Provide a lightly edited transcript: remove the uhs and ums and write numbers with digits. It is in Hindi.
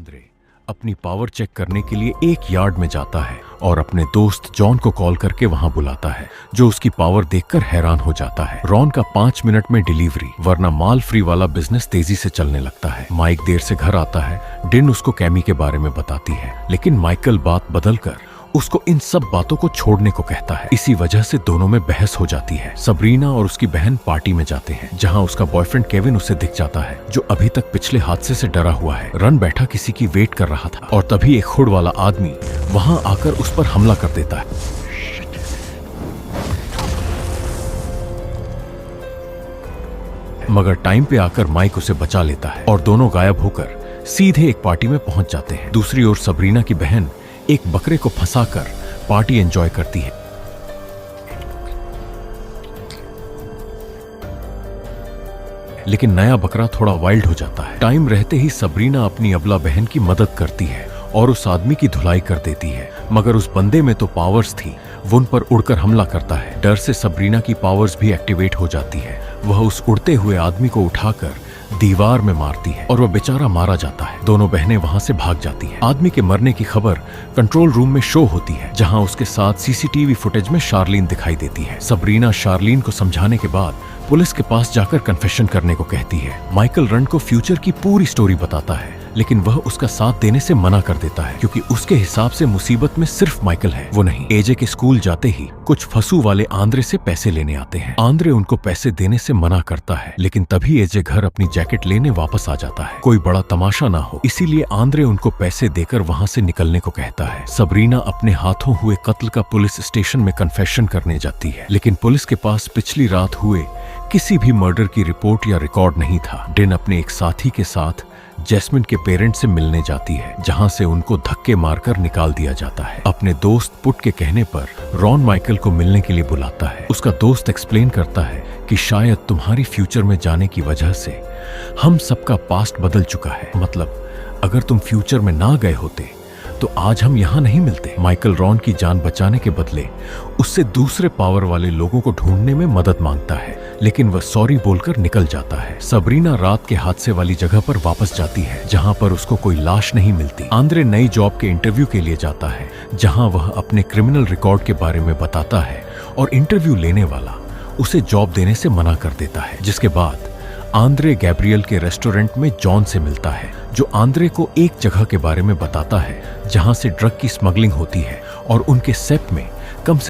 आंद्रे अपनी पावर चेक करने के लिए एक यार्ड में जाता है और अपने दोस्त जॉन को कॉल करके वहां बुलाता है, जो उसकी पावर देखकर हैरान हो जाता है। रॉन का 5 मिनट में डिलीवरी वरना माल फ्री वाला बिजनेस तेजी से चलने लगता है। माइक देर से घर आता है। डिन उसको कैमी के बारे में बताती है, लेकिन माइकल बात बदलकर उसको इन सब बातों को छोड़ने को कहता है। इसी वजह से दोनों में बहस हो जाती है। सबरीना और उसकी बहन पार्टी में जाते हैं, जहां उसका बॉयफ्रेंड केविन उसे दिख जाता है, जो अभी तक पिछले हादसे से डरा हुआ है। रन बैठा किसी की वेट कर रहा था और तभी एक हुड वाला आदमी वहां आकर उस पर हमला कर देता है। मगर टाइम पे आकर माइक उसे बचा लेता है और दोनों गायब होकर सीधे एक पार्टी में पहुंच जाते हैं। दूसरी ओर सबरीना की बहन एक बकरे को फंसाकर पार्टी एंजॉय करती है। लेकिन नया बकरा थोड़ा वाइल्ड हो जाता है। टाइम रहते ही सबरीना अपनी अबला बहन की मदद करती है और उस आदमी की धुलाई कर देती है, मगर उस बंदे में तो पावर्स थी, वो उन पर उड़कर हमला करता है। डर से सबरीना की पावर्स भी एक्टिवेट हो जाती है। वह उस उड़ते हुए आदमी को उठाकर दीवार में मारती है और वह बेचारा मारा जाता है। दोनों बहनें वहां से भाग जाती हैं। आदमी के मरने की खबर कंट्रोल रूम में शो होती है, जहां उसके साथ सीसीटीवी फुटेज में शार्लीन दिखाई देती है। सबरीना शार्लीन को समझाने के बाद पुलिस के पास जाकर कन्फेशन करने को कहती है। माइकल रन को फ्यूचर की पूरी स्टोरी बताता है, लेकिन वह उसका साथ देने से मना कर देता है, क्योंकि उसके हिसाब से मुसीबत में सिर्फ माइकल है, वो नहीं। एजे के स्कूल जाते ही कुछ फंसू वाले आंद्रे से पैसे लेने आते हैं। आंद्रे उनको पैसे देने से मना करता है, लेकिन तभी एजे घर अपनी जैकेट लेने वापस आ जाता है। कोई बड़ा तमाशा ना हो, इसीलिए आंद्रे उनको पैसे देकर वहां से निकलने को कहता है। सबरीना अपने हाथों हुए कत्ल का पुलिस स्टेशन में कन्फेशन करने जाती है, लेकिन पुलिस के पास पिछली रात हुए किसी भी मर्डर की रिपोर्ट या रिकॉर्ड नहीं था। डिन अपने एक साथी के साथ जैस्मिन के पेरेंट्स से मिलने जाती है, जहां से उनको धक्के मारकर निकाल दिया जाता है। अपने दोस्त पुट के कहने पर रॉन माइकल को मिलने के लिए बुलाता है। उसका दोस्त एक्सप्लेन करता है कि शायद तुम्हारी फ्यूचर में जाने की वजह से हम सबका पास्ट बदल चुका है। मतलब अगर तुम फ्यूचर में ना गए होते तो आज हम यहाँ नहीं मिलते। माइकल रॉन की जान बचाने के बदले उससे दूसरे पावर वाले लोगों को ढूंढने में मदद मांगता है, लेकिन वह सॉरी बोलकर निकल जाता है। सबरीना रात के हादसे वाली जगह पर वापस जाती है, जहां पर उसको कोई लाश नहीं मिलती। आंद्रे नई जॉब के इंटरव्यू के लिए जाता है, जहां वह अपने क्रिमिनल रिकॉर्ड के बारे में बताता है और इंटरव्यू लेने वाला उसे जॉब देने से मना कर देता है। जिसके बाद आंद्रे गैब्रियल के रेस्टोरेंट में जॉन से मिलता है, जो आंद्रे को एक जगह के बारे में बताता है जहां से ड्रग की स्मगलिंग होती है और उनके सेप में कम से